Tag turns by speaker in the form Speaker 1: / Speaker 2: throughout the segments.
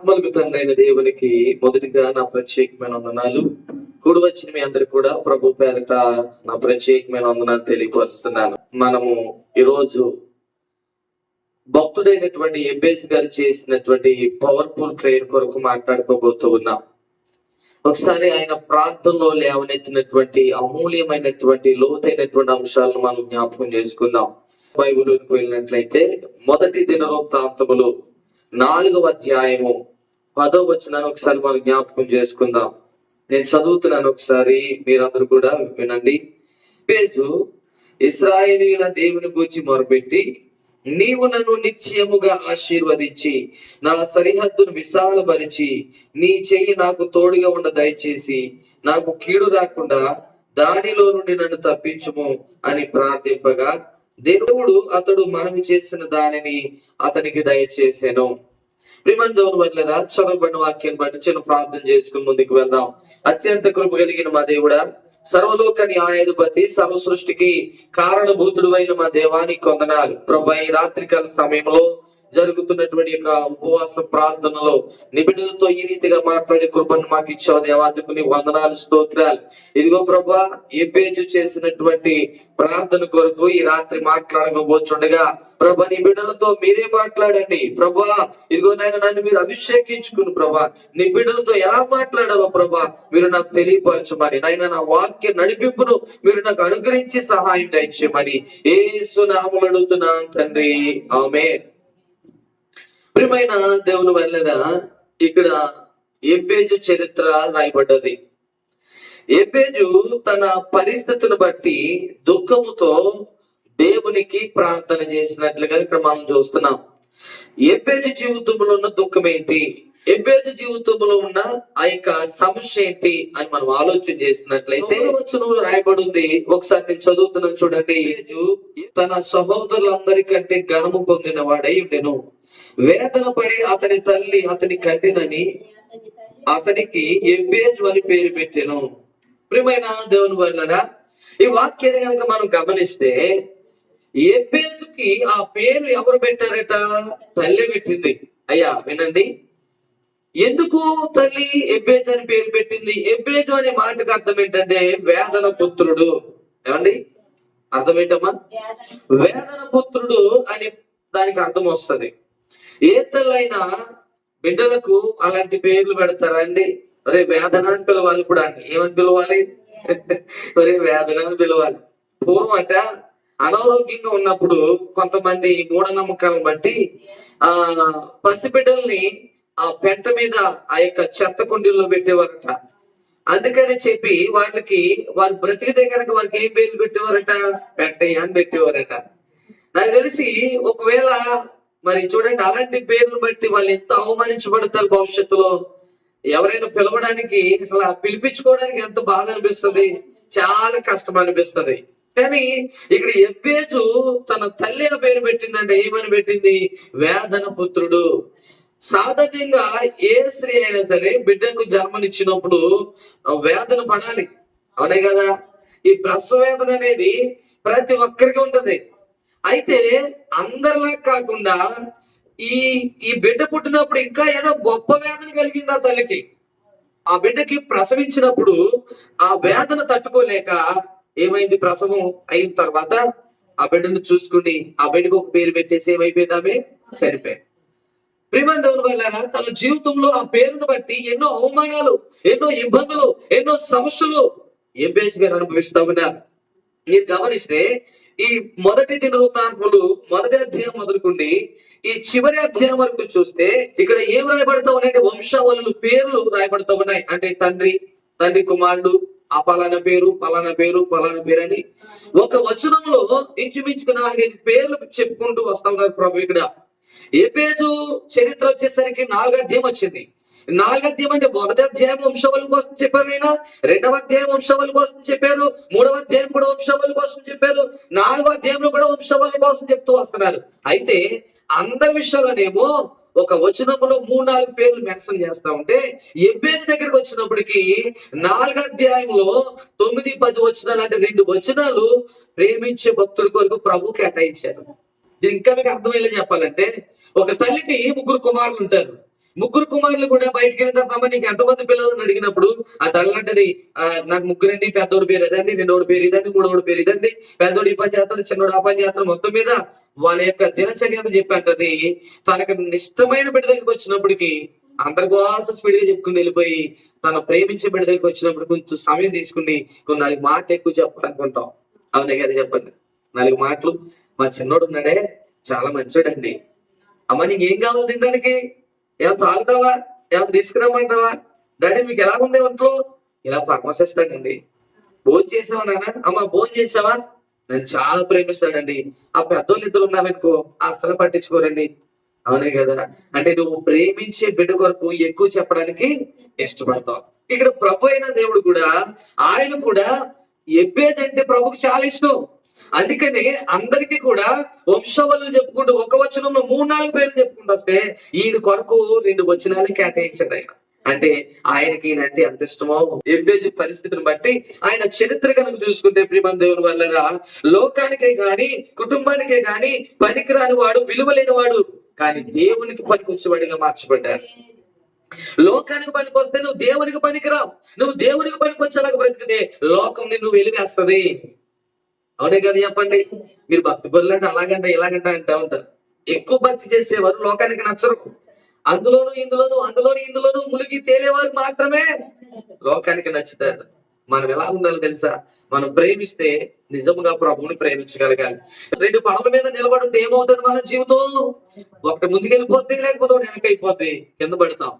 Speaker 1: ఆత్మలకు తండ్రి అయిన దేవునికి మొదటిగా నా ప్రత్యేకమైన వందనాలు. కూడి వచ్చిన మీ అందరికి కూడా ప్రభు పేరట నా ప్రత్యేకమైన వందనాలు తెలియపరుస్తున్నాను. మనము ఈరోజు భక్తుడైనటువంటి ఎబ్బేస్ గారు చేసినటువంటి పవర్ఫుల్ ప్రేయర్ కొరకు మాట్లాడుకోబోతూ ఉన్నాం. ఒకసారి ఆయన ప్రార్థనలో లేవనెత్తినటువంటి అమూల్యమైనటువంటి లోతైనటువంటి అంశాలను మనం జ్ఞాపకం చేసుకుందాం. బైబిల్లోకి వెళ్ళినట్లయితే మొదటి దినవృత్తాంతములు 4వ అధ్యాయము 10వ వచనాన్ని ఒకసారి మనం జ్ఞాపకం చేసుకుందాం. నేను చదువుతున్నాను, ఒకసారి మీరందరూ కూడా వినండి. పేజు ఇశ్రాయేలీయుల దేవుని గూర్చి మొరపెట్టి, నీవు నన్ను నిశ్చయముగా ఆశీర్వదించి నా సరిహద్దును విశాలపరిచి నీ చెయ్యి నాకు తోడుగా ఉండ దయచేసి నాకు కీడు రాకుండా దానిలో నుండి నన్ను తప్పించుము అని ప్రార్థింపగా దేవుడు అతడు మనవి చేసిన దానిని అతనికి దయచేసాను. ప్రియమైన దేవుని వల్ల చదవబడిన వాక్యాన్ని బట్టి చిన్న ప్రార్థన చేసుకుని ముందుకు వెళ్దాం. అత్యంత కృప కలిగిన మా దేవుడా, సర్వలోక న్యాయాధిపతి, సర్వ సృష్టికి కారణభూతుడు అయిన మా దేవానికి వందనాలు. ప్రభు, ఈ రాత్రికాల సమయంలో జరుగుతున్నటువంటి యొక్క ఉపవాస ప్రార్థనలో నిబిడలతో ఈ రీతిగా మాట్లాడే కృపను మాకు ఇచ్చావు దేవాదికు నీ వందనాలు, స్తోత్రాలు. ఇదిగో ప్రభా, ఎబ్బేజు చేసినటువంటి ప్రార్థన కొరకు ఈ రాత్రి మాట్లాడకపోతుండగా ప్రభా, నీ బిడ్డలతో మీరే మాట్లాడండి ప్రభా. ఇదిగో నాయన, నన్ను మీరు అభిషేకించుకుని ప్రభా, నీ బిడ్డలతో ఎలా మాట్లాడాలో ప్రభా మీరు నాకు తెలియపరచమని, నాయన నా వాక్య నడిపింపును మీరు నాకు అనుగ్రహించి సహాయం దయచేయమని యేసు నామములో అడుగుతున్నాను తండ్రి, ఆమేన్. ప్రియమైన దేవుని వల్ల ఇక్కడ ఎబ్బేజు చరిత్ర రాయబడ్డది. ఎబ్బేజు తన పరిస్థితిని బట్టి దుఃఖముతో దేవునికి ప్రార్థన చేసినట్లుగా ఇక్కడ మనం చూస్తున్నాం. ఎబ్బేజు జీవితంలో ఉన్న దుఃఖం ఏంటి, ఎబ్బేజు జీవితంలో ఉన్న ఆ యొక్క సమస్య ఏంటి అని మనం ఆలోచన చేసినట్లయితే వచనంలో రాయబడి ఉంది. ఒకసారి నేను చదువుతున్నాను చూడండి. ఎబ్బేజు తన సహోదరులందరికంటే ఘనము పొందిన వాడై ఉండెను. వేదన పడి అతని తల్లి అతని కట్టినని అతనికి ఎబ్బేజు అని పేరు పెట్టెను. ప్రియమైన దేవుని వల్లరా, ఈ వాక్యాన్ని కనుక మనం గమనిస్తే ఎబ్బేజుకి ఆ పేరు ఎవరు పెట్టారట? తల్లి పెట్టింది. అయ్యా వినండి, ఎందుకు తల్లి ఎబ్బేజు అని పేరు పెట్టింది? ఎబ్బేజు అనే మాటకు అర్థం ఏంటంటే వేదన పుత్రుడు. ఏమండి అర్థం ఏంటమ్మా? వేదన పుత్రుడు అని దానికి అర్థం వస్తుంది. ఏ తల్లైనా బిడ్డలకు అలాంటి పేర్లు పెడతారా అండి? ఒరే వేదన అని పిలవాలి. ఇప్పుడు ఏమని పిలవాలి? ఒరే వేదన అని పిలవాలి. పూర్వం అట అనారోగ్యంగా ఉన్నప్పుడు కొంతమంది మూఢనమ్మకాలను బట్టి పసిబిడ్డల్ని ఆ పెంట మీద ఆ యొక్క చెత్త కుండీల్లో పెట్టేవారట. అందుకని చెప్పి వారు బ్రతికితే కనుక వారికి ఏం పేర్లు పెట్టేవారట? పెంటయ్య అని పెట్టేవారట. నాకు తెలిసి ఒకవేళ మరి చూడండి, అలాంటి పేర్లు బట్టి వాళ్ళు ఎంత అవమానించబడతారు భవిష్యత్తులో. ఎవరైనా పిలవడానికి అసలు పిలిపించుకోవడానికి ఎంత బాధ అనిపిస్తుంది, చాలా కష్టం అనిపిస్తుంది. కానీ ఇక్కడ ఎబ్బేజు తన తల్లి పేరు పెట్టిందంటే ఏమని పెట్టింది? వేదన పుత్రుడు. సాధారణంగా ఏ స్త్రీ అయినా సరే బిడ్డకు జన్మనిచ్చినప్పుడు వేదన పడాలి, అవునే కదా? ఈ ప్రసవ వేదన అనేది ప్రతి ఒక్కరికి ఉంటది. అయితే అందరిలా కాకుండా ఈ బిడ్డ పుట్టినప్పుడు ఇంకా ఏదో గొప్ప వేదన కలిగింది ఆ తల్లికి. ఆ బిడ్డకి ప్రసవించినప్పుడు ఆ వేదన తట్టుకోలేక ఏమైంది? ప్రసవం అయిన తర్వాత ఆ బిడ్డను చూసుకుని ఆ బిడ్డకు ఒక పేరు పెట్టేసి ఏమైపోయిందామే? సరిపోయింది. ప్రియమైన దేవుని వల్ల తన జీవితంలో ఆ పేరును బట్టి ఎన్నో అవమానాలు, ఎన్నో ఇబ్బందులు, ఎన్నో సమస్యలు ఎబ్బేజు గారు అనుభవిస్తా ఉన్నారు. మీరు గమనిస్తే ఈ మొదటి దినవృత్తాంతములు 1వ అధ్యాయం మొదలుకుండి ఈ చివరి అధ్యాయం వరకు చూస్తే ఇక్కడ ఏం రాయబడతా ఉన్నాయంటే వంశావళులు పేర్లు రాయబడతా ఉన్నాయి. అంటే తండ్రి కుమారుడు, ఆ పలానా పేరు పలానా పేరు పలానా పేరు అని ఒక వచనంలో ఇంచుమించుకు 4-5 పేర్లు చెప్పుకుంటూ వస్తా ఉన్నారు ప్రభు. ఇక్కడ ఎబ్బేజు చరిత్ర వచ్చేసరికి 4వ అధ్యాయం వచ్చింది. 4వ అధ్యాయం అంటే 1వ అధ్యాయం వంశవళి కోసం చెప్పారు, ఆయన 2వ అధ్యాయం వంశవళి కోసం చెప్పారు, 3వ అధ్యాయం కూడా వంశవళి కోసం చెప్పారు, 4వ అధ్యాయంలో కూడా వంశవళి కోసం చెప్తూ వస్తున్నారు. అయితే అందరి విషయాలనేమో ఒక వచనంలో 3-4 పేర్లు మెన్షన్ చేస్తా ఉంటే ఎబ్బేజు దగ్గరికి వచ్చినప్పటికీ 4వ అధ్యాయంలో 9-10 వచనాలు, అంటే 2 వచనాలు ప్రేమించే భక్తుల కొరకు ప్రభు కేటాయించారు. ఇది ఇంకా మీకు అర్థమయ్యేలా చెప్పాలంటే, ఒక తల్లికి 3 కుమారులు ఉంటారు. ముగ్గురు కుమారులు కూడా బయటికి వెళ్ళిన తర్వాత అమ్మ నీకు ఎంతమంది పిల్లలని అడిగినప్పుడు ఆ తల్లి అంటది, నాకు ముగ్గురండి, పెద్దోడి పేరు ఇదండి, రెండోడి పేరు ఇదండి, మూడోడి పేరు ఇదండి, పెద్దోడు ఈ పని చేస్తాడు, చిన్నోడు ఆ పని చేస్తాడు. మొత్తం మీద వాళ్ళ యొక్క దినచర్య చెప్పంటది. తనకు ఇష్టమైన బిడ్డ దగ్గరికి వచ్చినప్పటికి అందరి కోసం స్పీడ్ గా చెప్పుకుని వెళ్ళిపోయి తన ప్రేమించే బిడ్డ దగ్గరికి వచ్చినప్పుడు కొంచెం సమయం తీసుకుని కొన్ని 4 మాటలు ఎక్కువ చెప్పాలనుకుంటాం. అవునే కదా, చెప్పండి. 4 మాటలు. మా చిన్నోడు ఉన్నాడే చాలా మంచోడండి. అమ్మ నీకేం కావాలి తినడానికి? ఏమైనా తాగుతావా? ఏమైనా తీసుకురమ్మంటావా? డాడీ మీకు ఎలా ఉంది ఒంట్లో? ఇలా పరామర్శిస్తాడండి. భోజనం చేసావా నాన్న? అమ్మ భోజనం చేసావా? నన్ను చాలా ప్రేమిస్తాడండి. ఆ పెద్దోళ్ళు ఇద్దరు ఉన్నారనుకో అస్సలు పట్టించుకోరండి. అవునే కదా. అంటే నువ్వు ప్రేమించే బిడ్డ కొరకు ఎక్కువ చెప్పడానికి ఇష్టపడతావు. ఇక్కడ ప్రభు అయిన దేవుడు కూడా, ఆయన కూడా ఎబ్బేది అంటే ప్రభుకి చాలా ఇష్టం. అందుకని అందరికీ కూడా వంశవల్లు చెప్పుకుంటూ ఒక వచనంలో 3-4 పేర్లు చెప్పుకుంటూ వస్తే ఈయన కొరకు 2 వచనాలు కేటాయించాడు ఆయన. అంటే ఆయనకి ఈయనంటే ఎంత ఇష్టమో. ఎబ్బేజు పరిస్థితిని బట్టి ఆయన చరిత్ర కనుక చూసుకుంటే ప్రియమైన దేవుని వల్ల లోకానికే గాని కుటుంబానికే గాని పనికిరాని వాడు, విలువలేని వాడు, కానీ దేవునికి పనికొచ్చేవాడిగా మార్చబడ్డాడు. లోకానికి పనికొస్తే నువ్వు దేవునికి పనికిరావు. నువ్వు దేవునికి పనికొచ్చేలాగా బ్రతికితే లోకం నిన్ను వెలివేస్తుంది. అవునే కదా, చెప్పండి. మీరు భక్తి పనులు అంటే అలాగంట ఇలాగంట అంటా ఉంటారు. ఎక్కువ భక్తి చేసేవారు లోకానికి నచ్చరు. అందులోను ఇందులోను మునిగి తేలేవారు మాత్రమే లోకానికి నచ్చుతారు. మనం ఎలా ఉండాలో తెలుసా? మనం ప్రేమిస్తే నిజముగా ప్రభువుని ప్రేమించగలగాలి. 2 పడవల మీద నిలబడి ఉంటే ఏమవుతుంది మన జీవితం? ఒకటి ముందుకెళ్ళిపోద్ది, లేకపోతే ఒకటి వెనకైపోద్ది, కింద పడతాం.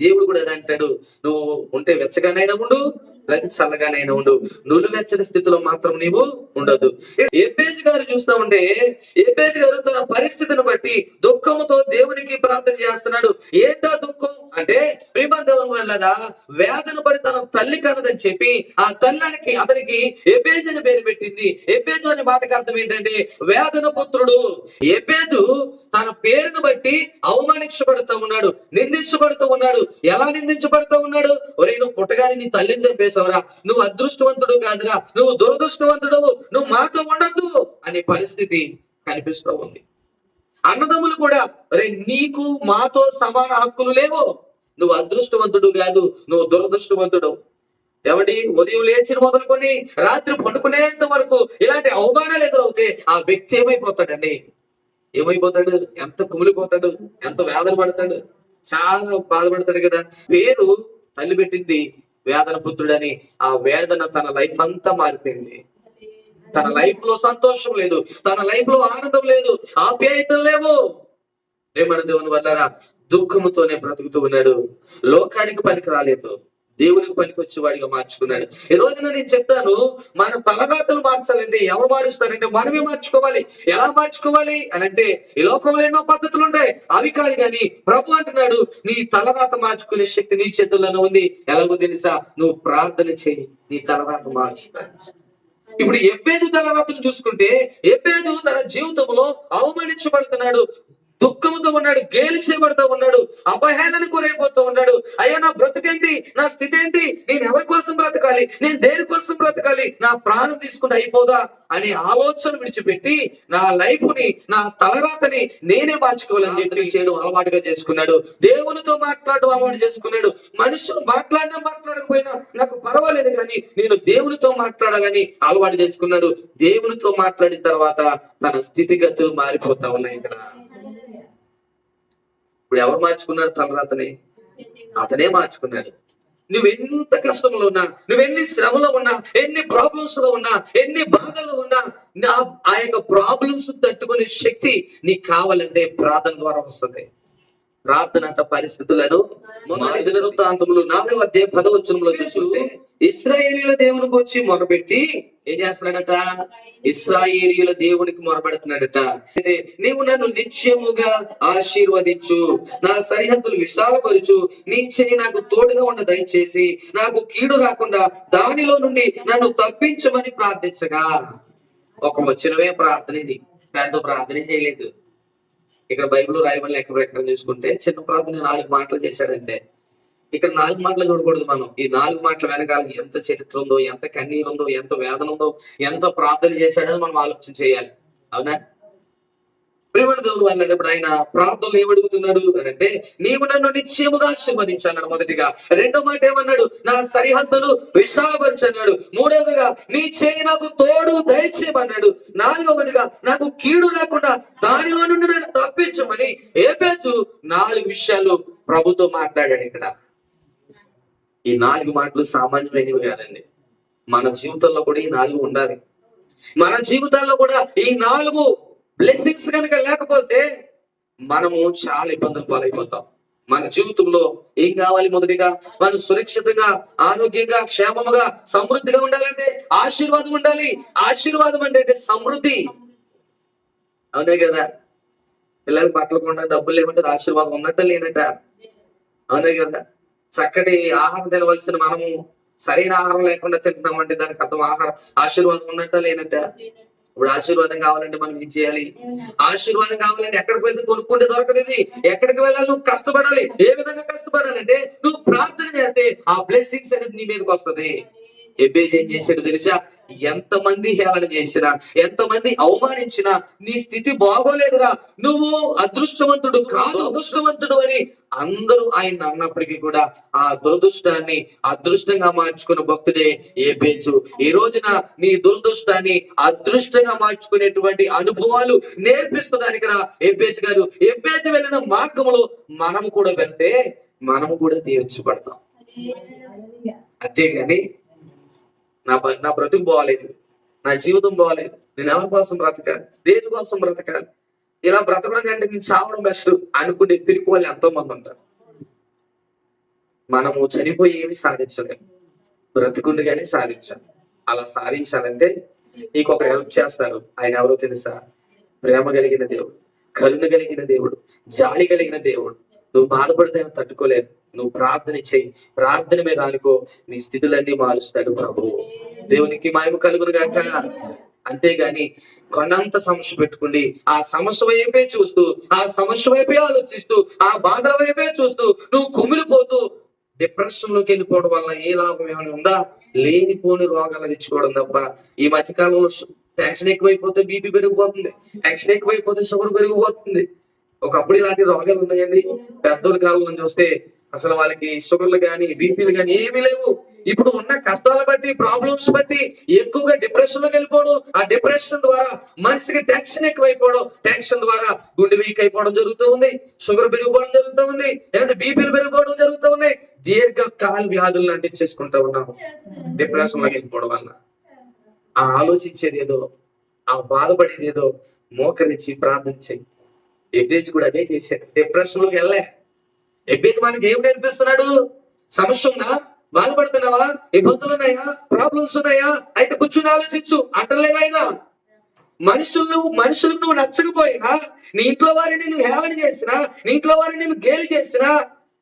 Speaker 1: దేవుడు కూడా అదే అంటాడు, నువ్వు ఉంటే వెచ్చగానైనా ఉండు, లేకపోతే చల్లగానైనా ఉండు, నువ్వు స్థితిలో మాత్రం నీవు ఉండదు. ఎబ్బేజు గారు చూస్తా ఉంటే ఎబ్బేజు గారు తన పరిస్థితిని బట్టి దుఃఖంతో దేవునికి ప్రార్థన చేస్తున్నాడు. ఏంటా దుఃఖం అంటే ప్రియమైన దేవుని వల్ల వేదన పడి తన తల్లి కనదని చెప్పి ఆ తల్లికి అతనికి ఎబ్బేజు అని పేరు పెట్టింది. ఎబ్బేజు అనే మాటకి అర్థం ఏంటంటే వేదన పుత్రుడు. ఎబ్బేజు తన పేరును బట్టి అవమానించబడుతూ ఉన్నాడు, నిందించబడుతూ ఉన్నాడు. ఎలా నిందించబడుతూ ఉన్నాడు? ఒరే నువ్వు పుట్టగానే నీ తల్లిని చంపేశావురా, నువ్వు అదృష్టవంతుడు కాదురా, నువ్వు దురదృష్టవంతుడు, నువ్వు మాతో ఉండద్దు అనే పరిస్థితి కనిపిస్తూ ఉంది. అన్నదమ్ములు కూడా ఒరే నీకు మాతో సమాన హక్కులు లేవు, నువ్వు అదృష్టవంతుడు కాదు, నువ్వు దురదృష్టవంతుడు. ఏమండి, ఉదయం లేచిన మొదలుకొని రాత్రి పండుకునేంత వరకు ఇలాంటి అవమానాలు ఎదురవుతే ఆ వ్యక్తి ఏమైపోతాడండి? ఏమైపోతాడు? ఎంత కుమిలిపోతాడు, ఎంత వేదన పడతాడు, చాలా బాధపడతాడు కదా. పేరు తల్లి పెట్టింది వేదన పుత్రుడని. ఆ వేదన తన లైఫ్ అంతా మారిపోయింది. తన లైఫ్ లో సంతోషం లేదు, తన లైఫ్ లో ఆనందం లేదు, ఆప్యాయతలు లేవు. ప్రేమ దేవుని వల్ల దుఃఖముతోనే బ్రతుకుతూ ఉన్నాడు. లోకానికి పనికి రాలేదు, దేవునికి పనికొచ్చే వాడిగా మార్చుకున్నాడు. ఈ రోజున నేను చెప్తాను, మన తలరాతలు మార్చాలంటే ఎవరు మారుస్తారంటే మనమే మార్చుకోవాలి. ఎలా మార్చుకోవాలి అని అంటే ఈ లోకంలో ఎన్నో పద్ధతులు ఉంటాయి, అవి కాదు. కానీ ప్రభు అంటున్నాడు నీ తలరాత మార్చుకునే శక్తి నీ చేతుల్లోనే ఉంది. ఎలాగో తెలుసా? నువ్వు ప్రార్థన చేయి, నీ తలరాత మారుస్తా. ఇప్పుడు ఎబ్బేజు తలరాతను చూసుకుంటే ఎబ్బేజు తన జీవితంలో అవమానించబడుతున్నాడు, దుఃఖంతో ఉన్నాడు, గేలి చేయబడుతూ ఉన్నాడు, అపహేళన గురైపోతూ ఉన్నాడు. అయ్యో నా బ్రతుకేంటి, నా స్థితి ఏంటి, నేను ఎవరి కోసం బ్రతకాలి, నేను దేని కోసం బ్రతకాలి, నా ప్రాణం తీసుకుని అయిపోదా అనే ఆలోచన విడిచిపెట్టి నా లైఫ్ ని, నా తలరాతని నేనే మార్చుకోవాలని చెప్పి చేయడం అలవాటుగా చేసుకున్నాడు. దేవునితో మాట్లాడడం అలవాటు చేసుకున్నాడు. మనుషులు మాట్లాడకపోయినా నాకు పర్వాలేదు, కానీ నేను దేవునితో మాట్లాడాలని అలవాటు చేసుకున్నాడు. దేవునితో మాట్లాడిన తర్వాత తన స్థితిగతులు మారిపోతా ఉన్నాయి. ఇక్కడ ఇప్పుడు ఎవరు మార్చుకున్నాడు తలరాతని? అతనే మార్చుకున్నాడు. నువ్వెంత కష్టంలో ఉన్నా, నువ్వెన్ని శ్రమలో ఉన్నా, ఎన్ని ప్రాబ్లమ్స్ లో ఉన్నా, ఎన్ని బాధల్లో ఉన్నా, ఆ యొక్క ప్రాబ్లమ్స్ తట్టుకునే శక్తి నీకు కావాలంటే ప్రార్థన ద్వారా వస్తుంది. ప్రార్థన అంట పరిస్థితులను వృత్తాంతములు 4వ అధ్యాయం 10వ వచనంలో చూసుకుంటే ఇశ్రాయేలీయుల దేవునికి వచ్చి మొరపెట్టి ఏం చేస్తున్నాడట? ఇశ్రాయేలీయుల దేవునికి మొరపెడుతున్నాడట. అయితే నీవు నన్ను నిత్యముగా ఆశీర్వదించు, నా సరిహద్దులు విశాలపరుచు, నీ చెయ్యి నాకు తోడుగా ఉండ దయచేసి నాకు కీడు రాకుండా దానిలో నుండి నన్ను తప్పించమని ప్రార్థించగా. ఒక వచ్చినవే ప్రార్థన, ఇది పెద్ద ప్రార్థన చేయలేదు. ఇక్కడ బైబిల్ రాయబడిన లెక్క ప్రకారం చూసుకుంటే చిన్న ప్రార్థన 4 మాటలు చేశాడంతే. ఇక్కడ 4 మాటలు చూడకూడదు మనం. ఈ 4 మాటల వెనకాల ఎంత చరిత్ర ఉందో, ఎంత కన్నీరు ఉందో, ఎంత వేదన ఉందో, ఎంత ప్రార్థన చేశాడని మనం ఆలోచన చేయాలి. అవునా? ప్రియమైన దేవుడు వాళ్ళప్పుడు ఆయన ప్రార్థనలు ఏమడుగుతున్నాడు అని అంటే, నీవు నన్ను నిశ్చయముగా ఆశీర్వదించన్నాడు మొదటిగా. రెండో మాట ఏమన్నాడు, నా సరిహద్దులు విశాలపరచన్నాడు. మూడవదిగా నీ చేయి నాకు తోడు దయచేయమన్నాడు. నాలుగవదిగా నాకు కీడు లేకుండా దానిలో నుండి నన్ను తప్పించమని ఏబేజు 4 విషయాలు ప్రభుతో మాట్లాడాడు. ఇక్కడ ఈ 4 మాటలు సామాన్యమైనవి కాదండి. మన జీవితంలో కూడా ఈ 4 ఉండాలి. మన జీవితాల్లో కూడా ఈ 4 బ్లెస్సింగ్స్ కనుక లేకపోతే మనము చాలా ఇబ్బందులు పాలైపోతాం. మన జీవితంలో ఏం కావాలి? మొదటిగా మనం సురక్షితంగా, ఆరోగ్యంగా, క్షేమముగా, సమృద్ధిగా ఉండాలంటే ఆశీర్వాదం ఉండాలి. ఆశీర్వాదం అంటే సమృద్ధి. అవునే కదా? పిల్లలకి బట్టలు కొన్నా డబ్బులు లేమంటే ఆశీర్వాదం ఉన్నట్ట లేనట. అవునే కదా? చక్కటి ఆహారం తినవలసిన మనము సరైన ఆహారం లేకుండా తింటున్నామంటే దానికి అర్థం ఆశీర్వాదం ఉన్నట్ట లేనట్ట. ఇప్పుడు ఆశీర్వాదం కావాలంటే మనం ఏం చేయాలి? ఆశీర్వాదం కావాలంటే ఎక్కడికి వెళ్తే కొనుక్కుంటే దొరకదు. ఇది ఎక్కడికి వెళ్ళాలి? నువ్వు కష్టపడాలి. ఏ విధంగా కష్టపడాలంటే నువ్వు ప్రార్థన చేస్తే ఆ బ్లెస్సింగ్స్ అనేది నీ మీదకి వస్తుంది. ఎబ్బేజు ఏం చేశాడు తెలుసా? ఎంతమంది హేళన చేసినా, ఎంతమంది అవమానించినా నీ స్థితి బాగోలేదురా, నువ్వు అదృష్టవంతుడు కాదు, అదృష్టవంతుడు అని అందరూ ఆయన అన్నప్పటికీ కూడా ఆ దురదృష్టాన్ని అదృష్టంగా మార్చుకున్న భక్తుడే ఎబ్బేజు. ఈ రోజున నీ దురదృష్టాన్ని అదృష్టంగా మార్చుకునేటువంటి అనుభవాలు నేర్పిస్తున్నారు ఇక్కడ ఎబ్బేజు గారు. ఎబ్బేజు వెళ్ళిన మార్గంలో మనము కూడా వెళ్తే మనము కూడా తీర్చబడతాం. అంతేగాని నా బ్రతుకు బాగలేదు, నా జీవితం బాగలేదు, నేను ఎవరి కోసం బ్రతకాలి, దేని కోసం బ్రతకాలి, ఇలా బ్రతకడం కంటే నేను చావడం బెస్ట్ అనుకునే పిరికి వాళ్ళు ఎంతో మంది ఉంటారు. మనము చనిపోయి ఏమి సాధించలేము, బ్రతుకుండగానే సాధించాలి. అలా సాధించాలంటే నీకు ఒక హెల్ప్ చేస్తారు. ఆయన ఎవరో తెలుసా? ప్రేమ కలిగిన దేవుడు, కరుణ కలిగిన దేవుడు, జాలి కలిగిన దేవుడు. నువ్వు బాధపడితే తట్టుకోలేరు. నువ్వు ప్రార్థన చెయ్యి, ప్రార్థన మీద అనుకో, నీ స్థితులన్నీ మారుస్తాడు ప్రభు. దేవునికి మహిమ కలుగును గాక. అంతేగాని కొన్నంత సమస్య పెట్టుకుండి ఆ సమస్య వైపే చూస్తూ, ఆ సమస్య వైపే ఆలోచిస్తూ, ఆ బాధల వైపే చూస్తూ నువ్వు కుమిలిపోతూ డిప్రెషన్ లోకి వెళ్ళిపోవడం వల్ల ఏ లాభం ఏమైనా ఉందా? లేనిపోని రోగాలు తెచ్చుకోవడం తప్ప. ఈ మధ్యకాలంలో టెన్షన్ ఎక్కువైపోతే బీపీ పెరిగిపోతుంది, టెన్షన్ ఎక్కువైపోతే షుగర్ పెరిగిపోతుంది. ఒకప్పుడు ఇలాంటి రోగాలు ఉన్నాయండి. పెద్దోళ్ళ కాలం చూస్తే అసలు వాళ్ళకి షుగర్లు కానీ బీపీలు కానీ ఏమీ లేవు. ఇప్పుడు ఉన్న కష్టాలు బట్టి, ప్రాబ్లమ్స్ బట్టి ఎక్కువగా డిప్రెషన్ లోకి వెళ్ళిపోవడం, ఆ డిప్రెషన్ ద్వారా మనిషికి టెన్షన్ ఎక్కువైపోవడం, టెన్షన్ ద్వారా గుండె వీక్ అయిపోవడం జరుగుతూ ఉంది, షుగర్ పెరిగిపోవడం జరుగుతూ ఉంది, లేదంటే బీపీలు పెరిగిపోవడం జరుగుతూ ఉన్నాయి, దీర్ఘకాల వ్యాధులను అంటించేసుకుంటా ఉన్నాము డిప్రెషన్ లోకి వెళ్ళిపోవడం వల్ల. ఆ ఆలోచించేది ఏదో, ఆ బాధపడేది ఏదో మోకరించి ప్రార్థన చేయి. ఎబ్బేజు కూడా అదే చేశాడు. డిప్రెషన్ లోకి వెళ్ళే ఎబ్బేజు మనకి ఏం నేర్పిస్తున్నాడు? సమస్య ఉందా? బాధపడుతున్నావా? ఇబ్బందులు ఉన్నాయా? ప్రాబ్లమ్స్ ఉన్నాయా? అయితే కూర్చుని ఆలోచించు అంటలేదు ఆయన. మనుషులు నువ్వు నచ్చకపోయినా, నీ ఇంట్లో వారిని నువ్వు హేళన చేసినా, నీ ఇంట్లో వారిని నేను గేలి చేసినా,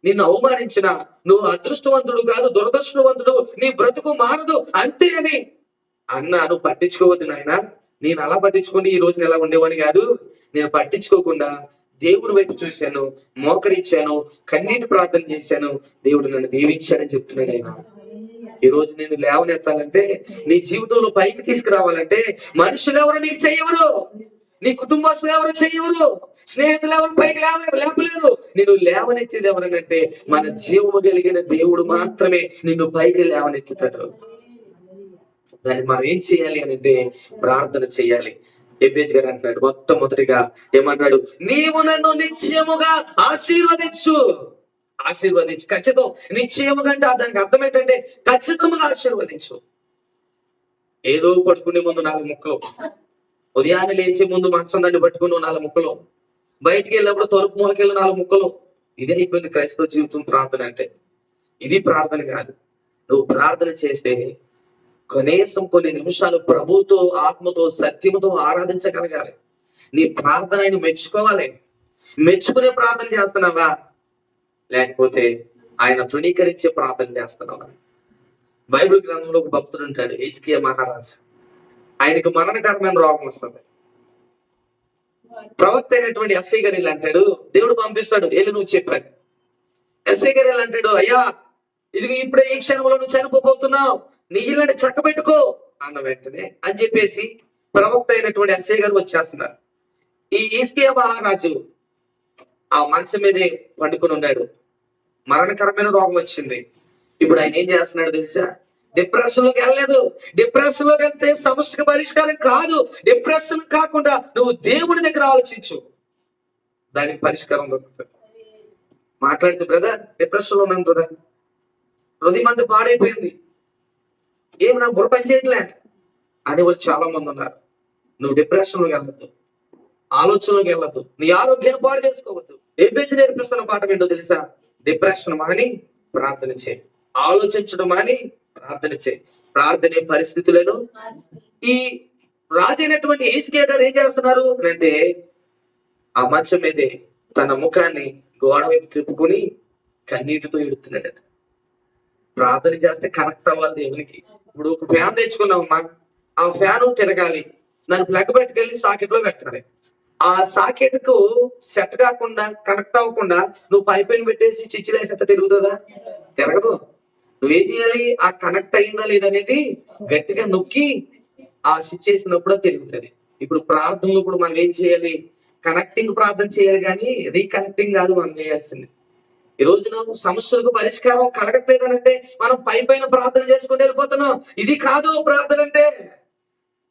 Speaker 1: నిన్ను అవమానించినా, నువ్వు అదృష్టవంతుడు కాదు, దురదృష్టవంతుడు, నీ బ్రతుకు మారదు అంతే అని అన్నా, నువ్వు పట్టించుకోవద్దు నాయన. నేను అలా పట్టించుకొని ఈ రోజు ఎలా ఉండేవాడిని కాదు. నేను పట్టించుకోకుండా దేవుడి వైపు చూశాను, మోకరించాను, కన్నీటి ప్రార్థన చేశాను, దేవుడు నన్ను దీవించాడని చెప్తున్నాడు ఆయన. ఈ రోజు నేను లేవనెత్తాలంటే, నీ జీవితంలో పైకి తీసుకురావాలంటే మనుషులు ఎవరు నీకు చెయ్యవరు, నీ కుటుంబస్తులు ఎవరు చెయ్యవరు, స్నేహితులు ఎవరు పైకి లేపలేరు. నిన్ను లేవనెత్తేది ఎవరనంటే మన జీవము కలిగిన దేవుడు మాత్రమే నిన్ను పైకి లేవనెత్తుతాడు. దాన్ని మనం ఏం చేయాలి అని అంటే ప్రార్థన చేయాలి. ఎబ్బేజు గారు అంటున్నాడు మొట్టమొదటిగా ఏమన్నాడు? నీవు నన్ను నిశ్చయముగా ఆశీర్వదించు. ఆశీర్వదించు, ఖచ్చితం. నిశ్చయముగా అంటే దానికి అర్థం ఏంటంటే ఖచ్చితంగా ఆశీర్వదించు. ఏదో పడుకునే ముందు 4 ముక్కలు, ఉదయాన్నే లేచే ముందు మంచం దాన్ని పట్టుకుని 4 ముక్కలు, బయటికి వెళ్ళినప్పుడు తలుపు మూలకెళ్ళి 4 ముక్కలు. ఇదే అయిపోయింది క్రైస్తవ జీవితం. ప్రార్థన అంటే ఇది ప్రార్థన కాదు. నువ్వు ప్రార్థన చేస్తే కనీసం కొన్ని నిమిషాలు ప్రభుతో, ఆత్మతో, సత్యముతో ఆరాధించగలగాలి. నీ ప్రార్థన ఆయన మెచ్చుకోవాలి. మెచ్చుకునే ప్రార్థన చేస్తున్నావా, లేకపోతే ఆయన తృణీకరించే ప్రార్థన చేస్తున్నావా? బైబిల్ గ్రంథంలో ఒక భక్తుడు ఉంటాడు, హిజ్కియా మహారాజు. ఆయనకు మరణకరమైన రోగం వస్తుంది. ప్రవక్త అయినటువంటి ఎస్ఐ గారు ఇలా అంటాడు, దేవుడు పంపిస్తాడు, వెళ్ళి నువ్వు చెప్పాడు. ఎస్ఐ గారు ఇలా అంటాడు, అయ్యా ఇది ఇప్పుడే ఈ క్షణంలో నువ్వు చనిపోతున్నావు, నీ ఇల్లని చక్క పెట్టుకో అన్న వెంటనే అని చెప్పేసి ప్రవక్త అయినటువంటి ఎస్ఐ గారు వచ్చేస్తున్నారు. ఈ హిజ్కియా మహారాజు ఆ మంచం మీదే పండుకొని ఉన్నాడు. మరణకరమైన రోగం వచ్చింది. ఇప్పుడు ఆయన ఏం చేస్తున్నాడు తెలుసా? డిప్రెషన్ లోకి వెళ్ళలేదు. డిప్రెషన్ లోకి వెళ్తే సమస్యకు పరిష్కారం కాదు. డిప్రెషన్ కాకుండా నువ్వు దేవుని దగ్గర ఆలోచించు, దానికి పరిష్కారం దొరుకుతుంది. మాట్లాడితే బ్రదర్ డిప్రెషన్ లో ఉన్నాను బ్రదర్, హృదయం అంతా పాడైపోయింది, ఏమి నా బుర్ర పని చేయట్లే అని వాళ్ళు చాలా మంది ఉన్నారు. నువ్వు డిప్రెషన్ లోకి వెళ్ళద్దు, ఆలోచనలోకి వెళ్ళద్దు, నీ ఆరోగ్యాన్ని పాడు చేసుకోవద్దు. ఏబీసీ నేర్పిస్తున్న పాఠం ఏంటో తెలుసా? డిప్రెషన్ మాని ప్రార్థన చేయి, ఆలోచించడం మాని ప్రార్థన చేయి. ప్రార్థనే పరిస్థితులను. ఈ రాజు అయినటువంటి హిజ్కియా గారు ఏం చేస్తున్నారు అంటే, ఆ మంచం మీదే తన ముఖాన్ని గోడ వైపు తిప్పుకుని కన్నీటితో ఎడుతున్నాడట. ప్రార్థన చేస్తే కనెక్ట్ అవ్వాలి దేవునికి. ఇప్పుడు ఒక ఫ్యాన్ తెచ్చుకున్నావమ్మా, ఆ ఫ్యాన్ తిరగాలి, దాన్ని ప్లగ్ పెట్టుకెళ్ళి సాకెట్ లో పెట్టాలి. ఆ సాకెట్ కు సెట్ కాకుండా, కనెక్ట్ అవ్వకుండా నువ్వు పైపైన పెట్టేసి చిచ్చిలేసేట తిరుగుతుందా? తిరగదు. నువ్వేం చేయాలి? ఆ కనెక్ట్ అయిందా లేదనేది గట్టిగా నొక్కి ఆ స్విచ్ చేసినప్పుడు తిరుగుతుంది. ఇప్పుడు ప్రార్థనలో కూడా మనం ఏం చేయాలి? కనెక్టింగ్ ప్రార్థన చేయాలి, కానీ రీకనెక్టింగ్ కాదు మనం చేయాల్సింది. ఈ రోజున సమస్యలకు పరిష్కారం కలగట్లేదనంటే మనం పైన ప్రార్థన చేసుకుంటూ వెళ్ళిపోతున్నాం. ఇది కాదు ప్రార్థన అంటే.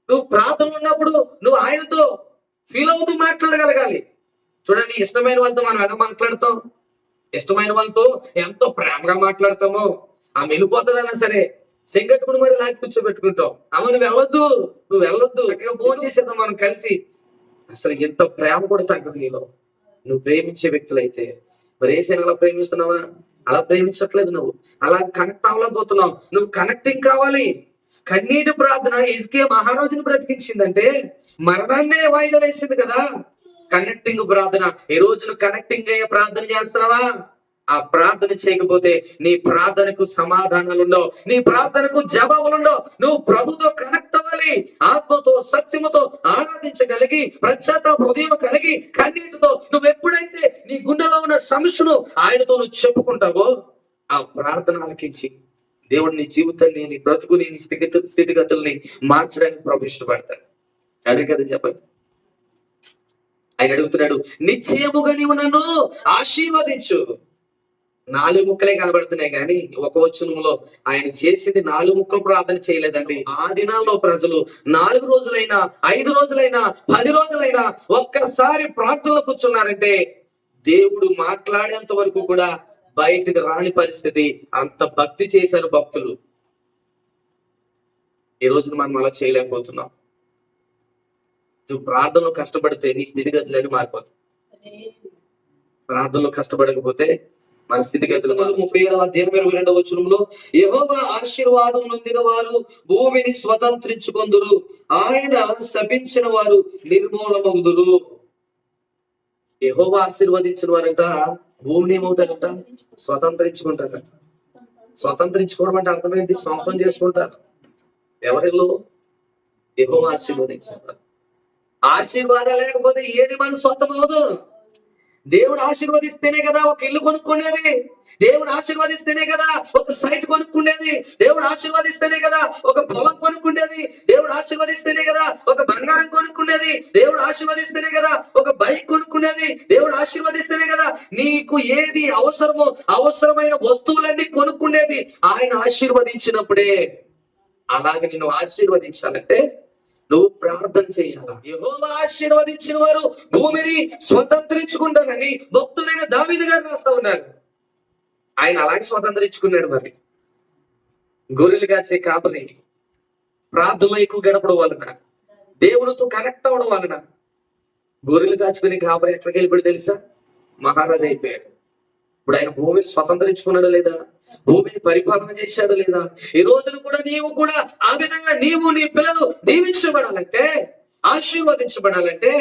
Speaker 1: నువ్వు ప్రార్థన ఉన్నప్పుడు నువ్వు ఆయనతో ఫీల్ అవుతూ మాట్లాడగలగాలి. చూడండి, ఇష్టమైన వాళ్ళతో మనం ఎలా మాట్లాడతాం? ఇష్టమైన వాళ్ళతో ఎంతో ప్రేమగా మాట్లాడతామో, ఆమె వెళ్ళిపోతుందన్నా సరే సెంగట్టుకుని మరి లాగి కూర్చోబెట్టుకుంటాం. ఆమె నువ్వు వెళ్ళొద్దు చక్కగా భోజనం చేసేద్దాం మనం కలిసి. అసలు ఎంత ప్రేమ కూడా తగ్గదు నీలో. నువ్వు ప్రేమించే వ్యక్తులైతే మరి ఏసైనా అలా ప్రేమిస్తున్నావా? అలా ప్రేమించట్లేదు. నువ్వు అలా కనెక్ట్ అవ్వలేకపోతున్నావు. నువ్వు కనెక్టింగ్ కావాలి. కన్నీటి ప్రార్థన హిజ్కియా మహారాజును బ్రతికించిందంటే మరణాన్నే వాయిదా వేసింది కదా. కనెక్టింగ్ ప్రార్థన. ఈ రోజు నువ్వు కనెక్టింగ్ అయ్యే ప్రార్థన చేస్తున్నావా? ఆ ప్రార్థన చేయకపోతే నీ ప్రార్థనకు సమాధానాలు ఉండవు, నీ ప్రార్థనకు జవాబులు ఉండవు. నువ్వు ప్రభుతో కనెక్ట్ అవ్వాలి. ఆత్మతో సత్యముతో ఆరాధించగలిగి, ప్రత్యేక హృదయం కలిగి, కన్నీటితో నువ్వు ఎప్పుడైతే నీ గుండెలో ఉన్న సమస్యను ఆయనతో నువ్వు చెప్పుకుంటావో, ఆ ప్రార్థన ఆలకించి దేవుడు నీ జీవితాన్ని, నీ బ్రతుకుని, నీ స్థితిగతుల్ని మార్చడానికి ప్రభు ఇష్టపడతాడు. అదే కదా చెప్పండి. ఆయన అడుగుతున్నాడు, నిశ్చయముగా నీవు నన్ను ఆశీర్వదించు. 4 ముక్కలే కనబడుతున్నాయి, కానీ ఒక వచనంలో ఆయన చేసింది 4 ముక్కలు ప్రార్థన చేయలేదండి. ఆ దినాల్లో ప్రజలు 4 రోజులైనా, 5 రోజులైనా, 10 రోజులైనా ఒక్కసారి ప్రార్థనలో కూర్చున్నారంటే దేవుడు మాట్లాడేంత వరకు కూడా బయటికి రాని పరిస్థితి. అంత భక్తి చేశారు భక్తులు. ఈ రోజున మనం అలా చేయలేకపోతున్నాం. నువ్వు ప్రార్థనలో కష్టపడితే నీ స్థితిగతులన్నీ మారిపోతాయి. ప్రార్థనలో కష్టపడకపోతే మన స్థితిగతులు. 37వ అధ్యాయం 22వ వచనంలో, యెహోవా ఆశీర్వాదం నొందిన వారు భూమిని స్వతంత్రించుకొందురు, ఆయన శపించిన వారు నిర్మూలమగుదురు. యెహోవా ఆశీర్వదించిన వారంట భూమిని ఏమవుతారంట? స్వతంత్రించుకుంటారట. స్వతంత్రించుకోవడం అంటే అర్థమైంది, సొంతం చేసుకుంటారు. ఎవరిలో? యెహోవా ఆశీర్వదించారు. ఆశీర్వాదం లేకపోతే ఏది మన సొంతం అవదు. దేవుడు ఆశీర్వదిస్తేనే కదా ఒక ఇల్లు కొనుక్కునేది. దేవుడు ఆశీర్వదిస్తేనే కదా ఒక సైట్ కొనుక్కునేది. దేవుడు ఆశీర్వదిస్తేనే కదా ఒక పొలం కొనుక్కునేది. దేవుడు ఆశీర్వదిస్తేనే కదా ఒక బంగారం కొనుక్కునేది. దేవుడు ఆశీర్వదిస్తేనే కదా ఒక బైక్ కొనుక్కునేది. దేవుడు ఆశీర్వదిస్తేనే కదా నీకు ఏది అవసరమో అవసరమైన వస్తువులన్నీ కొనుక్కునేది. ఆయన ఆశీర్వదించినప్పుడే. అలాగే నిన్ను ఆశీర్వదించాలంటే నువ్వు ప్రార్థన చేయాలా. యెహోవా ఆశీర్వదించిన వారు భూమిని స్వతంత్రించుకుంటానని భక్తుడైన దావీదు గారు రాస్తా ఉన్నారు. ఆయన అలాగే స్వతంత్రించుకున్నాడు. మరి గొర్రెలు కాచే కాపరి ప్రార్థనలో ఎక్కువ గడపడం వలన, దేవుడితో కనెక్ట్ అవ్వడం వలన గొర్రెలు కాచుకునే కాపరి ఎక్కడికి వెళ్ళిపోయాడు తెలుసా? మహారాజు అయిపోయాడు. ఇప్పుడు ఆయన భూమిని స్వతంత్రించుకున్నాడా లేదా? భూమిని పరిపాలన చేశాడు లేదా? ఈ రోజున కూడా నీవు కూడా ఆ విధంగా నీవు, నీ పిల్లలు దీవించబడాలంటే, ఆశీర్వదించబడాలంటే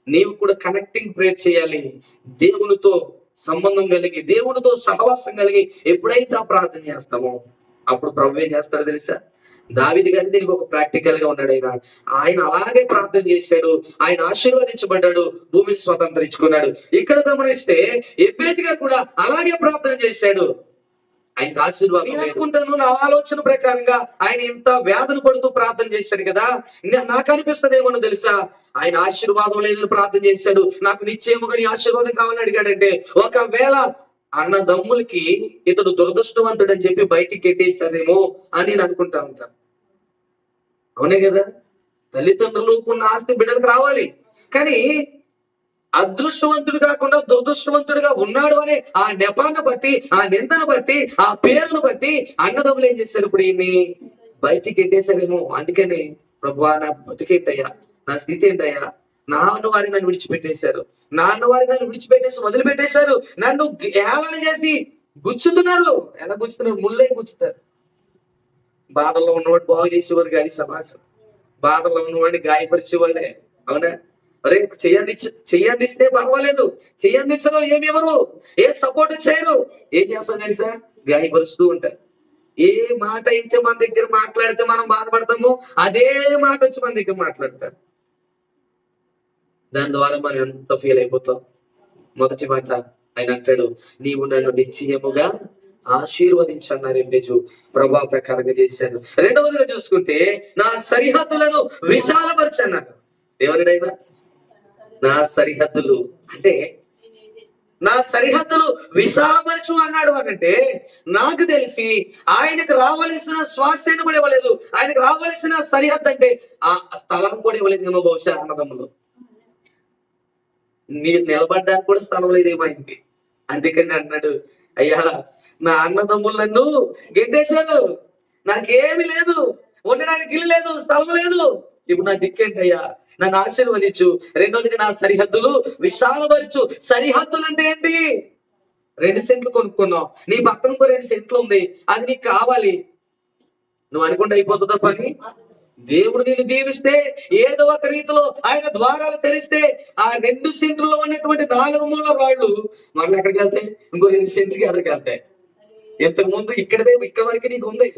Speaker 1: నీవు కూడా కనెక్టింగ్ ప్రేయర్ చేయాలి. దేవునితో సంబంధం కలిగి, దేవునితో సహవాసం కలిగి ఎప్పుడైతే ఆ ప్రార్థన చేస్తామో అప్పుడు ప్రభు ఏం చేస్తాడో తెలుసా? దావీదు గారి దీనికి ఒక ప్రాక్టికల్ గా ఉన్నాడు. ఆయన అలాగే ప్రార్థన చేశాడు, ఆయన ఆశీర్వదించబడ్డాడు, భూమిని స్వతంత్రించుకున్నాడు. ఇక్కడ గమనిస్తే ఎబ్బేజు గారు కూడా అలాగే ప్రార్థన చేశాడు. ఆయనకు ఆశీర్వాదం అనుకుంటాను. నా ఆలోచన ప్రకారంగా ఆయన ఇంత వేదన పడుతూ ప్రార్థన చేశాడు కదా, నాకు అనిపిస్తుంది ఏమన్నా తెలుసా? ఆయన ఆశీర్వాదం లేదని ప్రార్థన చేశాడు, నాకు నిశ్చయముగా నీ ఆశీర్వాదం కావాలని అడిగాడంటే, ఒకవేళ అన్నదమ్ములకి ఇతడు దురదృష్టవంతుడు అని చెప్పి బయటికి గెట్టేశారేమో అని నేను అనుకుంటా ఉంటాను. అవునే కదా, తల్లిదండ్రులకు ఉన్న ఆస్తి బిడ్డలకు రావాలి, కానీ అదృష్టవంతుడు కాకుండా దురదృష్టవంతుడిగా ఉన్నాడు అనే ఆ నెపాన్ని బట్టి, ఆ నిందను బట్టి, ఆ పేరును బట్టి అన్నదమ్ములు ఏం చేశారు, ఇప్పుడు ఈయన్ని బయటికి గెట్టేశారేమో. అందుకని ప్రభువా, నా బతికేంటయ్యా, నా స్థితి ఏంటయ్యా, నాన్న వారి నన్ను విడిచిపెట్టేశారు, నాన్న వారి నన్ను విడిచిపెట్టేసి వదిలిపెట్టేశారు, నన్ను ఏళన చేసి గుచ్చుతున్నారు. ఎలా గుచ్చుతున్నారు? ముళ్ళే గుచ్చుతారు. బాధల్లో ఉన్నవాడు బాగు చేసేవారు కాదు సమాజం, బాధల్లో ఉన్నవాడిని గాయపరిచేవాళ్ళే. అవునా? అరే, చెయ్యందిస్తే పర్వాలేదు, చెయ్యందించరు, ఏమి ఎవరు, ఏ సపోర్ట్ చేయరు, ఏం చేస్తాం తెలుసా, గాయపరుస్తూ ఉంటారు. ఏ మాట అయితే మన దగ్గర మాట్లాడితే మనం బాధపడతామో అదే మాట వచ్చి మన దగ్గర మాట్లాడతారు. దాని ద్వారా మనం ఎంత ఫీల్ అయిపోతాం. మొదటి మాట ఆయన అంటాడు, నీవు నన్ను నిశ్చయముగా ఆశీర్వదించన్నారు, ఎంబేజు ప్రభా ప్రకారంగా చేశాను. రెండవదిగా చూసుకుంటే, నా సరిహద్దులను విశాలపరచన్నారు. ఏమన్నాడైనా? నా సరిహద్దులు అంటే నా సరిహద్దులు విశాలపరచు అన్నాడు. అనంటే నాకు తెలిసి ఆయనకు రావలసిన స్వాస్థ్యాన్ని కూడా ఇవ్వలేదు, ఆయనకు రావలసిన సరిహద్దు అంటే ఆ స్థలం కూడా ఇవ్వలేదు ఏమో బహుశా అన్నదమ్ములు. నీరు నిలబడ్డానికి కూడా స్థలం లేదేమో ఆయనకి. అందుకని అన్నాడు, అయ్యా, నా అన్నదమ్ములు నన్ను గెట్టేశారు, నాకేమి లేదు, ఉండడానికి ఇల్లు లేదు, స్థలం లేదు, ఇప్పుడు నా దిక్కేంటయ్యా, నన్ను ఆశీర్వదించు. రెండోదిగా నా సరిహద్దులు విశాలపరచు. సరిహద్దులు అంటే ఏంటి? 2 సెంట్లు కొనుక్కున్నావు, నీ పక్కన ఇంకో 2 సెంట్లు ఉంది, అది నీకు కావాలి, నువ్వు అనుకుంటే అయిపోతుందా పని? దేవుడు నిన్ను దీవిస్తే, ఏదో ఒక రీతిలో ఆయన ద్వారాలు తెరిస్తే, ఆ 2 సెంట్లలో ఉన్నటువంటి 4 మూల రాళ్ళు మళ్ళీ ఎక్కడికి వెళ్తాయి? ఇంకో 2 సెంట్లకి ఎక్కడికి వెళ్తాయి. ఇంతకు ముందు ఇక్కడ వరకు నీకు ఉంది.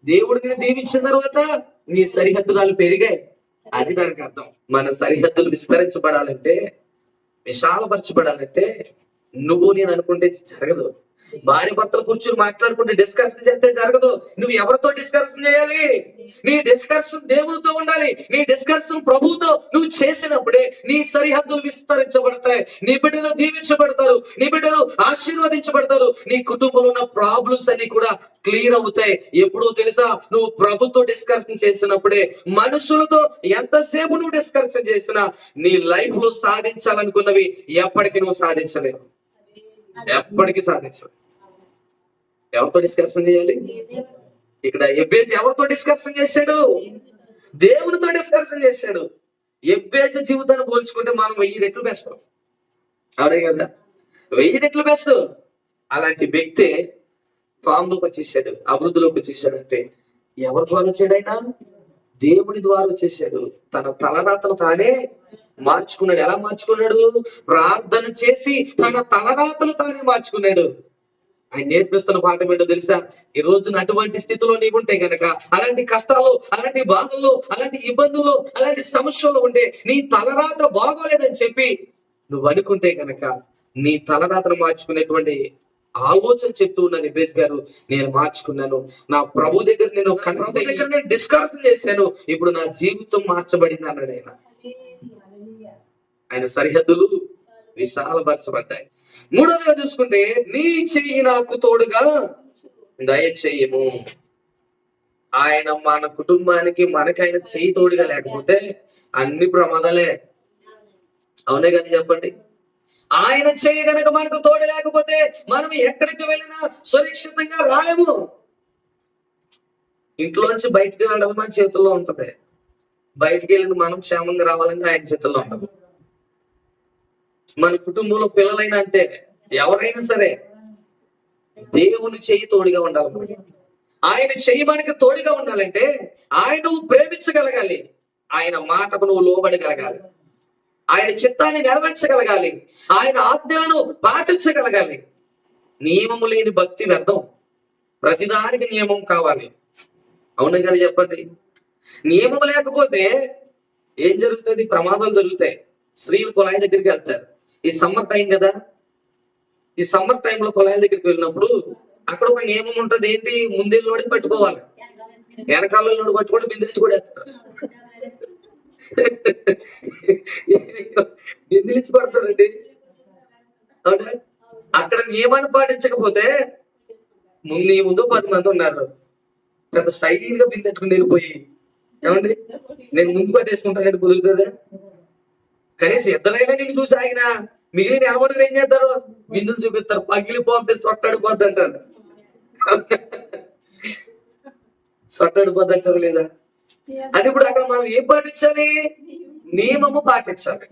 Speaker 1: దేవుడు నిన్ను దీవించిన తర్వాత నీ సరిహద్దులు పెరిగాయి. అది దానికి అర్థం. మన సరిహద్దులు విస్తరించబడాలంటే, విశాలపరచబడాలంటే నువ్వు నేను అనుకుంటే జరగదు. భార్య భర్తలు కూర్చుని మాట్లాడుకుంటే డిస్కషన్ చేస్తే జరగదు. నువ్వు ఎవరితో డిస్కషన్ చేయాలి? నీ డిస్కషన్ దేవునితో ఉండాలి. నీ డిస్కషన్ ప్రభువుతో నువ్వు చేసినప్పుడే నీ సరిహద్దులు విస్తరించబడతాయి, నీ బిడ్డలు దీవించబడతారు, నీ బిడ్డలు ఆశీర్వదించబడతారు, నీ కుటుంబంలో ఉన్న ప్రాబ్లమ్స్ అన్ని కూడా క్లియర్ అవుతాయి. ఎప్పుడో తెలుసా? నువ్వు ప్రభుతో డిస్కషన్ చేసినప్పుడే. మనుషులతో ఎంతసేపు నువ్వు డిస్కషన్ చేసినా నీ లైఫ్ లో సాధించాలనుకున్నవి ఎప్పటికీ నువ్వు సాధించలేవు, ఎప్పటికీ సాధించలేవు. ఎవరితో డిస్కషన్ చేయాలి? ఇక్కడ ఎబ్బేజు ఎవరితో డిస్కషన్ చేశాడు? దేవునితో డిస్కషన్ చేశాడు. ఎబ్బేజు జీవితాన్ని పోల్చుకుంటే మనం 1000 రెట్లు బెస్ట్. అవునే కదా, 1000 రెట్లు బెస్ట్. అలాంటి వ్యక్తే ఫామ్ లోకి వచ్చేసాడు, అభివృద్ధిలోకి వచ్చేసాడు. అంటే ఎవరి ద్వారా వచ్చాడు? ఆయన దేవుని ద్వారా వచ్చేసాడు. తన తలరాతను తానే మార్చుకున్నాడు. ఎలా మార్చుకున్నాడు? ప్రార్థన చేసి తన తలరాతను తానే మార్చుకున్నాడు. ఆయన నేర్పిస్తున్న పాఠం ఏంటో తెలుసా? ఈ రోజున అటువంటి స్థితిలో నీవుంటే గనక, అలాంటి కష్టాలు, అలాంటి బాధల్లో, అలాంటి ఇబ్బందులు, అలాంటి సమస్యలు ఉంటే, నీ తలరాత బాగోలేదని చెప్పి నువ్వు అనుకుంటే గనక, నీ తలరాతను మార్చుకునేటువంటి ఆలోచన చెప్తూ ఉన్నది బేస్ గారు. నేను మార్చుకున్నాను, నా ప్రభు దగ్గర నేను డిస్కషన్ చేశాను, ఇప్పుడు నా జీవితం మార్చబడింది అన్నాడు ఆయన. ఆయన సరిహద్దులు విశాలపరచబడ్డాయి. మూడవదిగా చూసుకుంటే, నీ చెయ్యి నాకు తోడుగా దయచేయము. ఆయన మన కుటుంబానికి మనకైనా చెయ్యి తోడుగా లేకపోతే అన్ని ప్రమాదాలే. అవునే కదా, చెప్పండి. ఆయన చెయ్యి గనక మనకు తోడు లేకపోతే మనం ఎక్కడికి వెళ్ళినా సురక్షితంగా రాలేము. ఇంట్లోంచి బయటికి వెళ్ళడం మన చేతుల్లో ఉంటది, బయటికి వెళ్ళిన మనం క్షేమంగా రావాలంటే ఆయన చేతుల్లో ఉంటది. మన కుటుంబంలో పిల్లలైనా అంతే, ఎవరైనా సరే దేవుని చెయ్యి తోడుగా ఉండాలి. ఆయన చెయ్యి మనకి తోడుగా ఉండాలంటే ఆయన నువ్వు ప్రేమించగలగాలి, ఆయన మాటకు నువ్వు లోబడగలగాలి, ఆయన చిత్తాన్ని నెరవేర్చగలగాలి, ఆయన ఆజ్ఞలను పాటించగలగాలి. నియమము లేని భక్తి వ్యర్థం. ప్రతిదానికి నియమం కావాలి. అవును కదా, చెప్పండి. నియమం లేకపోతే ఏం జరుగుతుంది? ప్రమాదాలు జరుగుతాయి. స్త్రీలు కుళాయి దగ్గరికి వెళ్తారు. ఈ సమ్మర్ టైం కదా, ఈ సమ్మర్ టైంలో కుళాయి దగ్గరికి వెళ్ళినప్పుడు అక్కడ ఒక నియమం ఉంటది. ఏంటి? ముందెళ్ళోడి పట్టుకోవాలి, వెనకాల పట్టుకుంటే బిందెలించి కూడా వేస్తారు. నిందిలించి పడతారండి. అవునా? అక్కడ నియమాన్ని పాటించకపోతే నీ ముందు 10 మంది ఉన్నారు, పెద్ద స్టైల్ గా బిందెట్టుకుని వెళ్ళిపోయి, ఏమండి నేను ముందు పట్టేసుకుంటానంటే కుదురుతుందా? కనీసం ఇద్దరైనా నేను చూసి ఆగిన మిగిలిన ఎవరు ఏం చేస్తారు? బిందులు చూపిస్తారు, పగిలిపోతే సొట్టడిపోద్ది అంటారు. సొట్టడిపోద్ది అంటారు లేదా? అంటే ఇప్పుడు అక్కడ మనం ఏం పాటించాలి? నియమము పాటించాలి.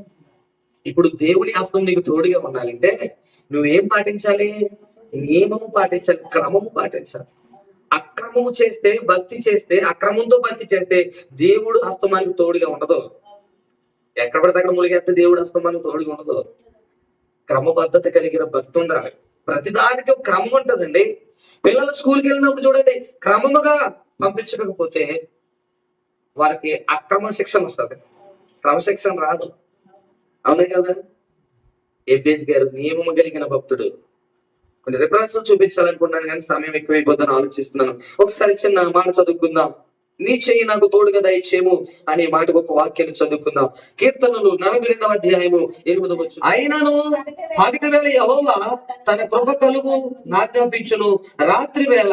Speaker 1: ఇప్పుడు దేవుని హస్తం నీకు తోడుగా ఉండాలంటే నువ్వేం పాటించాలి? నియమము పాటించాలి, క్రమము పాటించాలి. అక్రమము చేస్తే, భక్తి చేస్తే, అక్రమంతో భక్తి చేస్తే దేవుడు హస్తం మనకు తోడుగా ఉండదు. ఎక్కడ పడితే అక్కడ ములిగేస్తే దేవుడు హస్తం మనకు తోడుగా ఉండదు. క్రమబద్ధత కలిగిన భక్తి ఉండాలి. ప్రతిదానికి ఒక క్రమం ఉంటదండి. పిల్లలు స్కూల్కి వెళ్ళినప్పుడు చూడండి, క్రమముగా పంపించకపోతే వారికి అక్రమ శిక్షణ వస్తుంది, క్రమశిక్షణ రాదు. అవునే కదా? ఎబ్బేసి గారు నియమము కలిగిన భక్తుడు. కొన్ని రిఫరెన్స్ చూపించాలనుకున్నాను కానీ సమయం ఎక్కువైపోతుందని ఆలోచిస్తున్నాను. ఒకసారి చిన్న మాట చదువుకుందాం. నీ చెయ్యి నాకు తోడుగా దయచేయము అనే మాటకు ఒక వాక్యాన్ని చదువుకుందాం. కీర్తనలు 42వ అధ్యాయము 8వ వచనం. అయినను పగటి వేళ యెహోవా తన కృప కలుగు నాజ్ఞాపించును, రాత్రి వేళ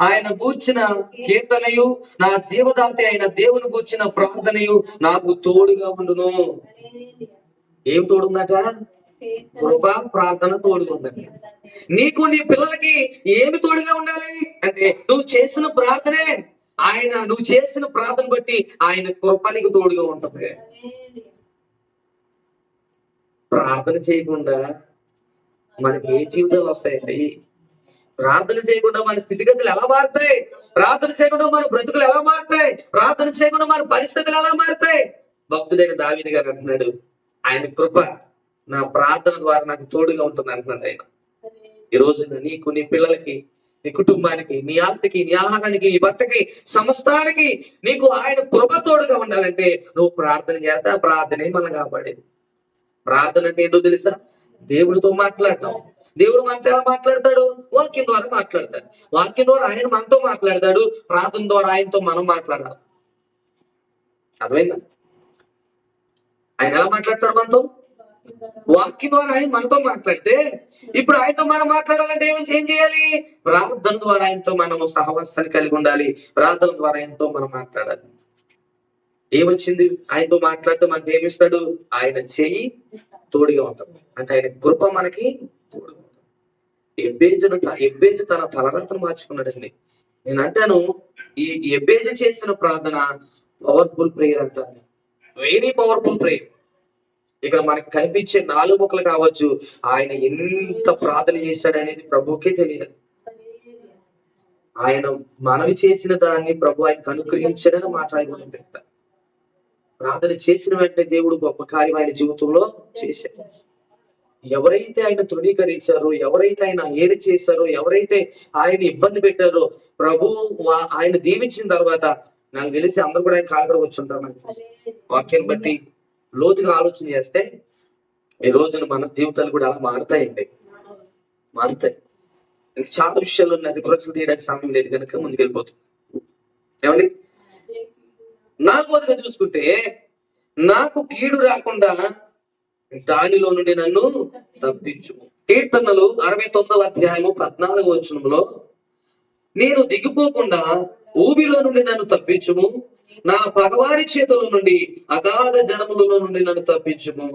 Speaker 1: ఆయన గూర్చిన కీర్తనయు, నా జీవదాతి అయిన దేవుని గూర్చిన ప్రార్థనయు నాకు తోడుగా ఉండును. ఏం తోడుందట? కృప, ప్రార్థన తోడుగా ఉందంట. నీకు నీ పిల్లలకి ఏమి తోడుగా ఉండాలి అంటే నువ్వు చేసిన ప్రార్థనే. నువ్వు చేసిన ప్రార్థన బట్టి ఆయన కృప నీకు తోడుగా ఉంటుంది. ప్రార్థన చేయకుండా మనకి ఏ జీవితాలు వస్తాయండి? ప్రార్థన చేయకుండా మన స్థితిగతులు ఎలా మారుతాయి? ప్రార్థన చేయకుండా మన బ్రతుకులు ఎలా మారుతాయి? ప్రార్థన చేయకుండా మన పరిస్థితులు ఎలా మారుతాయి? భక్తుడైన దావీదు గారు అంటున్నాడు, ఆయన కృప నా ప్రార్థన ద్వారా నాకు తోడుగా ఉంటుంది అంటున్నాడు ఆయన. ఈ రోజున నీకు, నీ పిల్లలకి, నీ కుటుంబానికి, నీ ఆస్తికి, నీ ఆహారానికి, నీ బట్టకి, సమస్తానికి నీకు ఆయన కృప తోడుగా ఉండాలంటే నువ్వు ప్రార్థన చేస్తే ఆ ప్రార్థనే మనం కాపాడేది. ప్రార్థన అంటే ఏంటో తెలుసా? దేవుడితో మాట్లాడటం. దేవుడు మనతో ఎలా మాట్లాడతాడు? వాక్యం ద్వారా మాట్లాడతాడు. వాక్యం ద్వారా ఆయన మనతో మాట్లాడతాడు. ప్రార్థన ద్వారా ఆయనతో మనం మాట్లాడాలి. అర్థమైందా? ఆయన ఎలా మాట్లాడతాడు మనతో? వాక్యం ద్వారా ఆయన మనతో మాట్లాడితే ఇప్పుడు ఆయనతో మనం మాట్లాడాలంటే ఏం చేయాలి? ప్రార్థన ద్వారా ఆయనతో మనము సహవాసాన్ని కలిగి ఉండాలి. ప్రార్థన ద్వారా ఆయనతో మనం మాట్లాడాలి. ఏమొచ్చింది? ఆయనతో మాట్లాడితే మనకి ఏమిస్తాడు? ఆయన చెయ్యి తోడుగా ఉంటుంది. అంటే ఆయన కృప మనకి తోడుగా ఉంటుంది. ఎబ్బేజు తన తలరాతను మార్చుకున్నాడండి. నేను అంటాను, ఈ ఎబ్బేజు చేసిన ప్రార్థన పవర్ఫుల్ ప్రేయర్ అంటాను. Very powerful prayer. ఇక్కడ మనకి కనిపించే 4 ముక్కలు కావచ్చు, ఆయన ఎంత ప్రార్థన చేశాడు అనేది ప్రభుకే తెలియదు. ఆయన మనవి చేసిన దాన్ని ప్రభు ఆయనకు అనుగ్రహించడని మాట్లాడబడింది. ప్రార్థన చేసిన వెంటనే దేవుడు గొప్ప కార్యం ఆయన జీవితంలో చేశాడు. ఎవరైతే ఆయన తృణీకరించారో, ఎవరైతే ఆయన ఏది చేశారో, ఎవరైతే ఆయన ఇబ్బంది పెట్టారో ప్రభు ఆయన దీవించిన తర్వాత నాకు తెలిసి అందరూ కూడా ఆయన కాలు వచ్చి ఉంటారు. నాకు వాక్యాన్ని బట్టి లోతుగా ఆలోచన చేస్తే ఈ రోజున మన జీవితాలు కూడా అలా మారుతాయండి, మారుతాయి. ఇంకా చాలా విషయాలు ఉన్నాయి, రిఫరెన్స్ తీయడానికి సమయం లేదు కనుక ముందుకెళ్ళిపోతుంది. ఏమండి? 4వదిగా చూసుకుంటే, నాకు కీడు రాకుండా దానిలో నుండి నన్ను తప్పించు. కీర్తనలు 69వ అధ్యాయము 14వ వచనంలో, నేను దిగిపోకుండా ఊబిలో నుండి నన్ను తప్పించుము, నా పగవారి చేతుల నుండి, అగాధ జనములలో నుండి నన్ను తప్పించుము.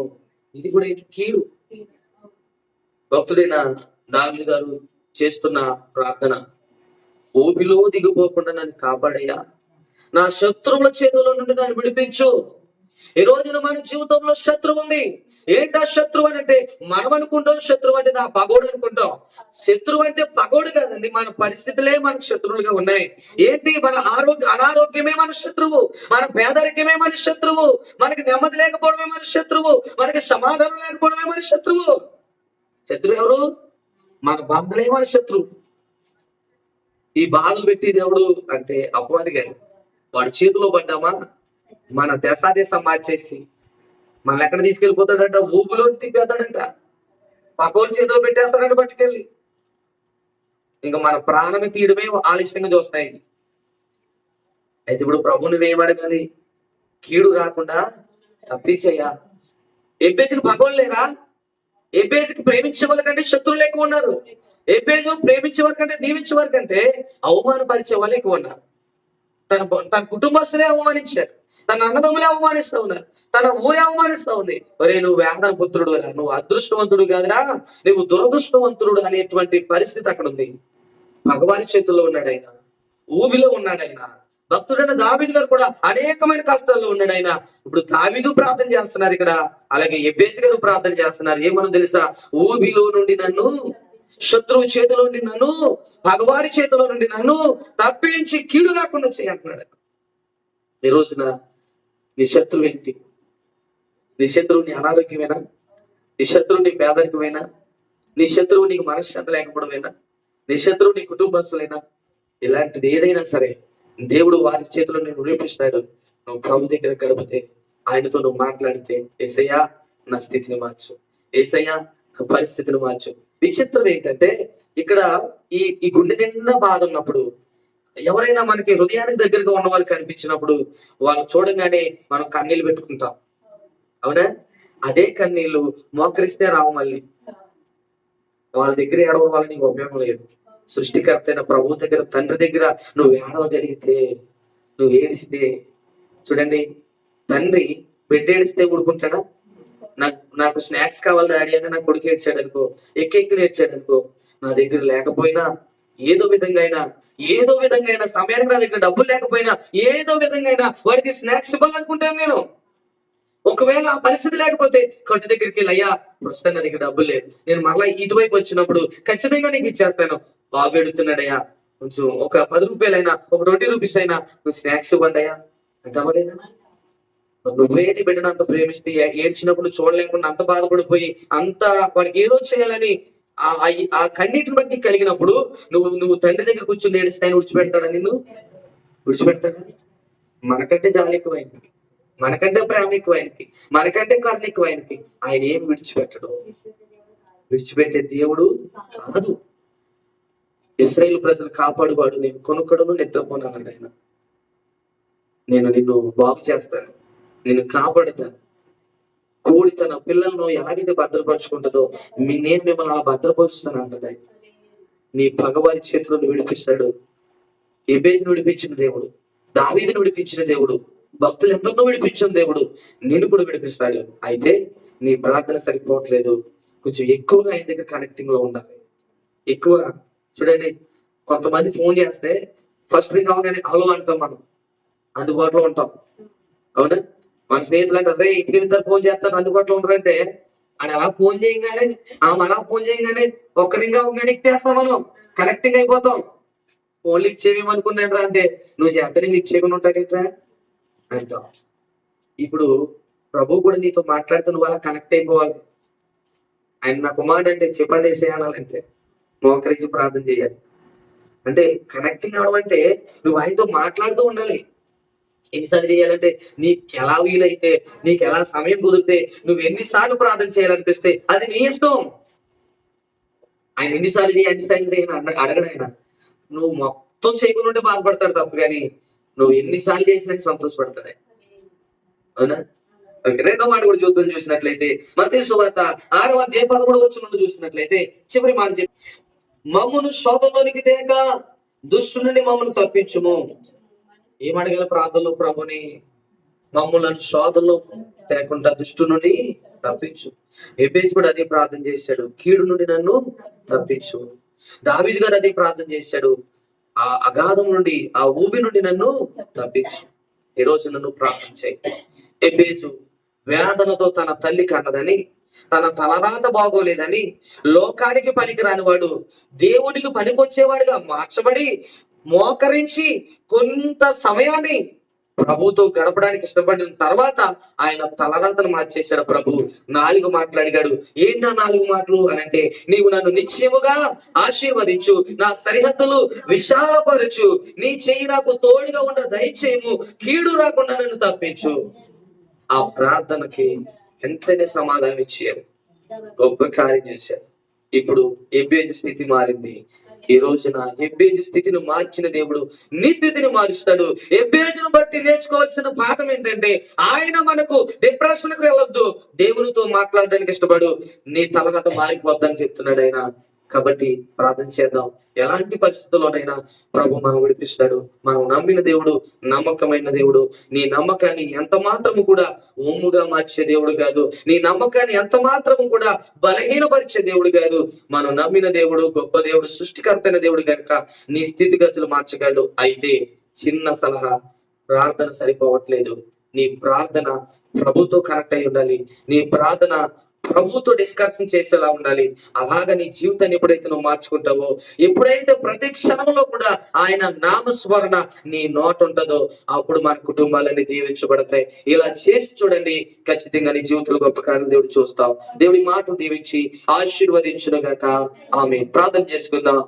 Speaker 1: ఇది కూడా కీడు. భక్తుడైన దావీదు గారు చేస్తున్న ప్రార్థన, ఊబిలో దిగిపోకుండా నన్ను కాపాడయ్యా, నా శత్రువుల చేతుల నుండి నన్ను విడిపించు. ఈ రోజున మన జీవితంలో శత్రువు ఉంది. ఏంటా శత్రువు అని అంటే మనం అనుకుంటాం శత్రువు అంటే నా పగోడు అనుకుంటాం. శత్రువు అంటే పగోడు కాదండి, మన పరిస్థితులే మనకు శత్రువులుగా ఉన్నాయి. ఏంటి? మన అనారోగ్యమే మన శత్రువు, మన పేదరికమే మన శత్రువు, మనకి నెమ్మది లేకపోవడమే మన శత్రువు, మనకి సమాధానం లేకపోవడమే మన శత్రువు. శత్రువు ఎవరు? మన బాధలే మన శత్రువు. ఈ బాధలు పెట్టి దేవుడు అంటే అపవాది గారు, వాడి చేతిలో పడ్డామా మన దేశం మార్చేసి మన ఎక్కడ తీసుకెళ్ళిపోతాడంట? ఊపులో తిప్పేస్తాడంట, పకోలు చేతిలో పెట్టేస్తాడంట పట్టుకెళ్ళి. ఇంకా మన ప్రాణమే తీయడమే ఆలస్యంగా చూస్తాయి. అయితే ఇప్పుడు ప్రభు నువ్వేమడగాలి? కీడు రాకుండా తప్పించయ్యా. ఎబ్బేజుకి పగోళ్ళు లేరా? ఎబ్బేజుకి ప్రేమించే వాళ్ళ కంటే శత్రువులు ఎక్కువ ఉన్నారు. ఎబ్బేజు ప్రేమించే వారి కంటే దీవించే వారి కంటే అవమానపరిచే వాళ్ళు ఎక్కువ ఉన్నారు. తన తన కుటుంబస్తులే అవమానించారు, తన అన్నదమ్ములే అవమానిస్తా ఉన్నారు, తన ఊరే అవమానిస్తా ఉంది. ఒరే నువ్వు వేదన పుత్రుడు రా, నువ్వు అదృష్టవంతుడు కాదురా, నువ్వు దురదృష్టవంతుడు అనేటువంటి పరిస్థితి అక్కడ ఉంది. భగవాని చేతుల్లో ఉన్నాడు ఆయన, ఊబిలో ఉన్నాడు ఆయన. భక్తుడైన దావీదు గారు కూడా అనేకమైన కష్టాల్లో ఉన్నాడు ఆయన. ఇప్పుడు దావీదు ప్రార్థన చేస్తున్నారు ఇక్కడ, అలాగే ఎబ్బేసి గారు ప్రార్థన చేస్తున్నారు. ఏమనో తెలుసా? ఊబిలో నుండి నన్ను, శత్రువు చేతిలో నుండి నన్ను, భగవాని చేతిలో నుండి నన్ను తప్పించి కీడు రాకుండా చేయంటున్నాడు. ఈ రోజున నీ శత్రువు ఏంటి? నీ శత్రువు నీ అనారోగ్యమేనా? నీ శత్రువు నీ పేదరికమేనా? నీ శత్రువు నీకు మనశ్శాంతి లేకపోవడమేనా? నీ శత్రువు నీ కుటుంబస్తులైనా? ఇలాంటిది ఏదైనా సరే దేవుడు వారి చేతిలో నేను నిరూపిస్తాడు. నువ్వు ప్రభు దగ్గర గడిపితే, ఆయనతో నువ్వు మాట్లాడితే, యేసయ్యా నా స్థితిని మార్చు, యేసయ్యా నా పరిస్థితిని మార్చు. విచిత్రం ఏంటంటే ఇక్కడ ఈ గుండె నిండా బాధ ఉన్నప్పుడు, ఎవరైనా మనకి హృదయానికి దగ్గరగా ఉన్న వాళ్ళు కనిపించినప్పుడు, వాళ్ళు చూడంగానే మనం కన్నీళ్ళు పెట్టుకుంటాం, అవునా? అదే కన్నీళ్ళు మోకరిస్తే రావు మళ్ళీ. వాళ్ళ దగ్గర ఏడవడం వల్ల నీకు ఉపయోగం లేదు. సృష్టికర్త అయిన ప్రభు దగ్గర, తండ్రి దగ్గర నువ్వు ఏడవగలిగితే, నువ్వు ఏడిస్తే, చూడండి, తండ్రి బిడ్డ ఏడిస్తే ఊరుకుంటాడా? నాకు స్నాక్స్ కావాలి డాడీ అని నా కొడుకు ఏడ్చాడు అనుకో, ఎక్కెక్కి ఏడ్చాడు అనుకో, నా దగ్గర లేకపోయినా ఏదో విధంగా అయినా సమయానికి నా దగ్గర డబ్బులు లేకపోయినా ఏదో విధంగా అయినా వాడికి స్నాక్స్ ఇవ్వాలనుకుంటాను నేను. ఒకవేళ ఆ పరిస్థితి లేకపోతే కొట్టి దగ్గరికి వెళ్ళి, అయ్యా ప్రస్తుతం నా దగ్గర డబ్బులు లేదు, నేను మరలా ఇటువైపు వచ్చినప్పుడు ఖచ్చితంగా నీకు ఇచ్చేస్తాను, బాబు ఎడుతున్నాడయ్యా, కొంచెం ఒక 10 రూపాయలైనా, ఒక 20 రూపీస్ అయినా స్నాక్స్ ఇవ్వండి అయ్యా అంటే అవ్వలేదా? నువ్వేటి బిడ్డను అంత ప్రేమిస్తే, ఏడ్చినప్పుడు చూడలేకుండా అంత బాధపడిపోయి అంత వాడికి ఏదో చేయాలని ఆ కన్నీటిని బట్టి కలిగినప్పుడు నువ్వు తండ్రి దగ్గర కూర్చొని ఏడిస్తే ఆయన విడిచిపెడతాడా? నిన్ను విడిచిపెడతాడా? మనకంటే జాలి ఎక్కువ ఆయనకి, మనకంటే ప్రేమ ఎక్కువ ఆయనకి, మనకంటే కరుణ ఎక్కువ ఆయనకి. ఆయన ఏం విడిచిపెట్టడు. విడిచిపెట్టే దేవుడు కాదు. ఇశ్రాయేలు ప్రజలు కాపాడువాడు, నేను కొనుక్కడును నిద్రపోనాడు ఆయన. నేను నిన్ను బాగు చేస్తాను, నేను కాపాడుతాను. కోడి తన పిల్లలను ఎలాగైతే భద్రపరుచుకుంటుందో నేను మిమ్మల్ని అలా భద్రపరుస్తాను అంటాడు ఆయన. నీ పగవారి చేతులను విడిపిస్తాడు. ఎబేజును విడిపించిన దేవుడు, దావీదును విడిపించిన దేవుడు, భక్తులు ఎంతనో విడిపించిన దేవుడు నిన్ను కూడా విడిపిస్తాడు. అయితే నీ ప్రార్థన సరిపోవట్లేదు, కొంచెం ఎక్కువగా ఆయన దగ్గర కనెక్టింగ్ లో ఉండాలి. ఎక్కువ చూడండి, కొంతమంది ఫోన్ చేస్తే ఫస్ట్ రింగ్ అవగానే హలో అంటాం, మనం అందుబాటులో ఉంటాం, అవునా? మన స్నేహితులు అంటారు, రే ఇంటికి ఇద్దరు ఫోన్ చేస్తారు అందుబాటులో ఉంటారంటే, అని అలా ఫోన్ చేయగానే అలా ఫోన్ చేయగానే ఒక్క రింగ్ అవగానే ఎక్కేస్తాం, మనం కనెక్టింగ్ అయిపోతాం. ఫోన్ లిఫ్ట్ చేయమనుకున్నాడు రా అంటే, నువ్వు చేతనే లిఫ్ట్ చేయకుండా ఉంటాడేట్రా అంటాం. ఇప్పుడు ప్రభు కూడా నీతో మాట్లాడుతూ నువ్వు అలా కనెక్ట్ అయిపోవాలి. ఆయన నా కుమారుడు అంటే చెప్పండి వేసేయాలంటే మోకరించి ప్రార్థన చేయాలి. అంటే కనెక్టింగ్ అవడం అంటే నువ్వు ఆయనతో మాట్లాడుతూ ఉండాలి. ఎన్నిసార్లు చేయాలంటే నీకు ఎలా వీలైతే, నీకు ఎలా సమయం కుదిరితే, నువ్వు ఎన్నిసార్లు ప్రార్థన చేయాలనిపిస్తే అది నీ ఇష్టం. ఆయన ఎన్నిసార్లు చేయని అడగడు ఆయన. నువ్వు మొత్తం చేయకుండా ఉంటే బాధపడతాడు తప్ప, కానీ నువ్వు ఎన్నిసార్లు చేసినా సంతోషపడతాడు, అవునా? రెండో మాట కూడా చూసినట్లయితే మత్తయి సువార్త 6వ అధ్యాయం 11వ వచనంలో చూసినట్లయితే చివరి మాట చెప్పి, మమ్మును శోధనలోనికి తేక దుష్టు నుండి మమ్మల్ని తప్పించుము. ఏమడగల ప్రార్థనలో ప్రభుని, మమ్మల్ని శోధనలో తేకుండా దుష్టు నుండి తప్పించు. ఎబేజు కూడా అదే ప్రార్థన చేశాడు, కీడు నుండి నన్ను తప్పించు. దావీదు గారు అదే ప్రార్థన చేశాడు, ఆ అగాధం నుండి, ఆ ఊబి నుండి నన్ను తప్పించు. ఈ రోజు నన్ను ప్రార్థన చేయి. ఎబేజు వేదనతో తన తల్లి కన్నదని, తన తలరాత బాగోలేదని, లోకానికి పనికిరాని వాడు దేవునికి పనికొచ్చేవాడుగా మార్చబడి మోకరించి కొంత సమయాన్ని ప్రభుతో గడపడానికి ఇష్టపడిన తర్వాత ఆయన తలరాతను మార్చేశాడు. ప్రభు 4 మాటలు అడిగాడు. ఏంటా 4 మాటలు అని అంటే, నీవు నన్ను నిశ్చయముగా ఆశీర్వదించు, నా సరిహద్దులు విశాలపరచు, నీ చెయ్యి నాకు తోడుగా ఉండ దయచేయము, కీడు రాకుండా నన్ను తప్పించు. ఆ ప్రార్థనకి వెంటనే సమాధానం ఇచ్చారు, గొప్ప కార్యం చేశారు. ఇప్పుడు ఎబేజు స్థితి మారింది. ఈ రోజున ఎబ్బేజు స్థితిని మార్చిన దేవుడు నీ స్థితిని మారుస్తాడు. ఎబ్బేజును బట్టి నేర్చుకోవాల్సిన పాఠం ఏంటంటే, ఆయన మనకు డిప్రెషన్ కు వెళ్ళొద్దు, దేవునితో మాట్లాడడానికి ఇష్టపడు, నీ తలగత మారిపోద్దని చెప్తున్నాడు ఆయన. కాబట్టి ప్రార్థన చేద్దాం. ఎలాంటి పరిస్థితుల్లోనైనా ప్రభు మనం విడిపిస్తాడు. మనం నమ్మిన దేవుడు నమ్మకమైన దేవుడు. నీ నమ్మకాన్ని ఎంత మాత్రము కూడా ఒమ్ముగా మార్చే దేవుడు కాదు. నీ నమ్మకాన్ని ఎంత మాత్రము కూడా బలహీనపరిచే దేవుడు కాదు. మనం నమ్మిన దేవుడు గొప్ప దేవుడు, సృష్టికర్త అయిన దేవుడు కనుక నీ స్థితిగతులు మార్చగలడు. అయితే చిన్న సలహా, ప్రార్థన సరిపోవట్లేదు. నీ ప్రార్థన ప్రభుతో కనెక్ట్ అయి ఉండాలి. నీ ప్రార్థన ప్రభుతో డిస్కషన్ చేసేలా ఉండాలి. అలాగా నీ జీవితాన్ని ఎప్పుడైతే నువ్వు మార్చుకుంటావో, ఎప్పుడైతే ప్రతి క్షణంలో కూడా ఆయన నామస్మరణ నీ నోట ఉంటుందో, అప్పుడు మన కుటుంబాలన్నీ దీవించబడతాయి. ఇలా చేసి చూడండి, ఖచ్చితంగా నీ జీవితంలో గొప్ప కార్యాలు దేవుడు చూస్తావు. దేవుడి మాటలు దీవించి ఆశీర్వదించును గాక. ఆమేన్. ప్రార్థన చేసుకుందాం.